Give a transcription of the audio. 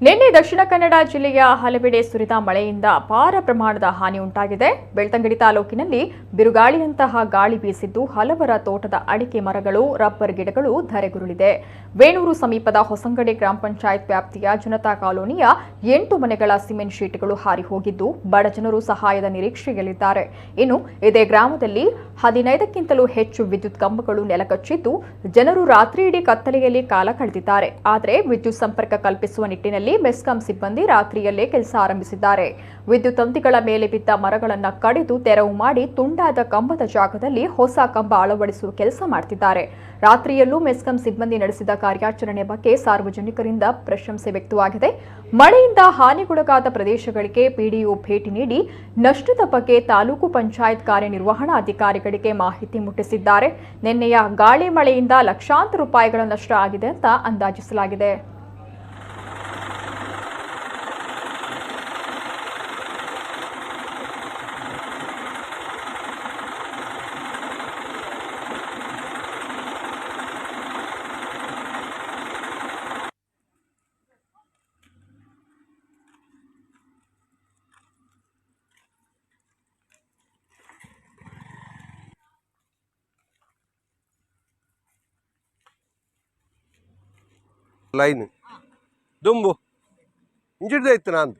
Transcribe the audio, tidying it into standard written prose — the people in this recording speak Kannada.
ನಿನ್ನೆ ದಕ್ಷಿಣ ಕನ್ನಡ ಜಿಲ್ಲೆಯ ಹಲವೆಡೆ ಸುರಿದ ಮಳೆಯಿಂದ ಅಪಾರ ಪ್ರಮಾಣದ ಹಾನಿ ಉಂಟಾಗಿದೆ. ಬೆಳ್ತಂಗಡಿ ತಾಲೂಕಿನಲ್ಲಿ ಬಿರುಗಾಳಿಯಂತಹ ಗಾಳಿ ಬೀಸಿದ್ದು ಹಲವರ ತೋಟದ ಅಡಿಕೆ ಮರಗಳು, ರಬ್ಬರ್ ಗಿಡಗಳು ಧರೆಗುರುಳಿದೆ. ವೇಣೂರು ಸಮೀಪದ ಹೊಸಂಗಡೆ ಗ್ರಾಮ ಪಂಚಾಯತ್ ವ್ಯಾಪ್ತಿಯ ಜನತಾ ಕಾಲೋನಿಯ 8 ಮನೆಗಳ ಸಿಮೆಂಟ್ ಶೀಟ್ಗಳು ಹಾರಿ ಹೋಗಿದ್ದು ಬಡ ಜನರು ಸಹಾಯದ ನಿರೀಕ್ಷೆಯಲ್ಲಿದ್ದಾರೆ. ಇನ್ನು ಇದೇ ಗ್ರಾಮದಲ್ಲಿ 15ಕ್ಕಿಂತಲೂ ಹೆಚ್ಚು ವಿದ್ಯುತ್ ಕಂಬಗಳು ನೆಲಕಚ್ಚಿದ್ದು ಜನರು ರಾತ್ರಿಯಿಡೀ ಕತ್ತಲೆಯಲ್ಲಿ ಕಾಲ ಕಳೆದಿದ್ದಾರೆ. ಆದರೆ ವಿದ್ಯುತ್ ಸಂಪರ್ಕ ಕಲ್ಪಿಸುವ ನಿಟ್ಟಿನಲ್ಲಿ ಮೆಸ್ಕಾಂ ಸಿಬ್ಬಂದಿ ರಾತ್ರಿಯಲ್ಲೇ ಕೆಲಸ ಆರಂಭಿಸಿದ್ದಾರೆ. ವಿದ್ಯುತ್ ತಂತಿಗಳ ಮೇಲೆ ಬಿದ್ದ ಮರಗಳನ್ನು ಕಡಿದು ತೆರವು ಮಾಡಿ ತುಂಡಾದ ಕಂಬದ ಜಾಗದಲ್ಲಿ ಹೊಸ ಕಂಬ ಅಳವಡಿಸುವ ಕೆಲಸ ಮಾಡುತ್ತಿದ್ದಾರೆ. ರಾತ್ರಿಯಲ್ಲೂ ಮೆಸ್ಕಾಂ ಸಿಬ್ಬಂದಿ ನಡೆಸಿದ ಕಾರ್ಯಾಚರಣೆ ಬಗ್ಗೆ ಸಾರ್ವಜನಿಕರಿಂದ ಪ್ರಶಂಸೆ ವ್ಯಕ್ತವಾಗಿದೆ. ಮಳೆಯಿಂದ ಹಾನಿಗೊಳಗಾದ ಪ್ರದೇಶಗಳಿಗೆ ಪಿಡಿಒ ಭೇಟಿ ನೀಡಿ ನಷ್ಟದ ಬಗ್ಗೆ ತಾಲೂಕು ಪಂಚಾಯತ್ ಕಾರ್ಯನಿರ್ವಹಣಾಧಿಕಾರಿಗಳಿಗೆ ಮಾಹಿತಿ ಮುಟ್ಟಿಸಿದ್ದಾರೆ. ನಿನ್ನೆಯ ಗಾಳಿ ಮಳೆಯಿಂದ ಲಕ್ಷಾಂತರ ರೂಪಾಯಿಗಳ ನಷ್ಟ ಆಗಿದೆ ಅಂತ ಅಂದಾಜಿಸಲಾಗಿದೆ. ಲೈನ್ ದುಂಬು ಇಂಜಿಡ್ದೈತು ನಾನು